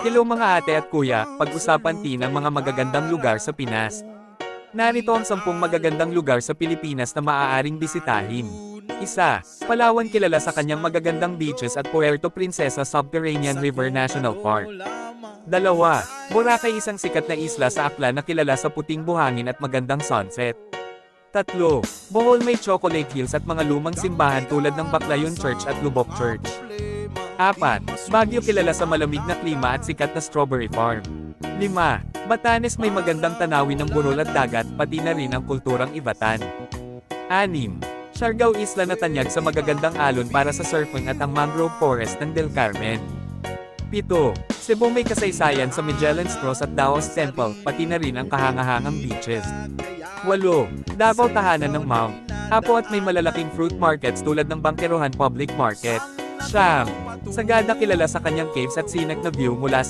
Hello mga ate at kuya, pag-usapan din ang mga magagandang lugar sa Pinas. Narito ang 10 magagandang lugar sa Pilipinas na maaaring bisitahin. 1. Palawan, kilala sa kanyang magagandang beaches at Puerto Princesa Subterranean River National Park. 2. Boracay, isang sikat na isla sa Aklan na kilala sa puting buhangin at magandang sunset. 3. Bohol, may Chocolate Hills at mga lumang simbahan tulad ng Baclayon Church at Lubok Church. 4. Baguio, kilala sa malamig na klima at sikat na strawberry farm. 5. Batanes, may magandang tanawin ng burol at dagat, pati na rin ang kulturang Ivatan. 6. Siargao, isla na tanyag sa magagandang alon para sa surfing at ang mangrove forest ng Del Carmen. 7. Cebu, may kasaysayan sa Magellan's Cross at Daos Temple, pati na rin ang kahangahangang beaches. 8. Davao, tahanan ng Mount Apo at may malalaking fruit markets tulad ng Bangkerohan Public Market. 9. Sagada, kilala sa kanyang caves at scenic na view mula sa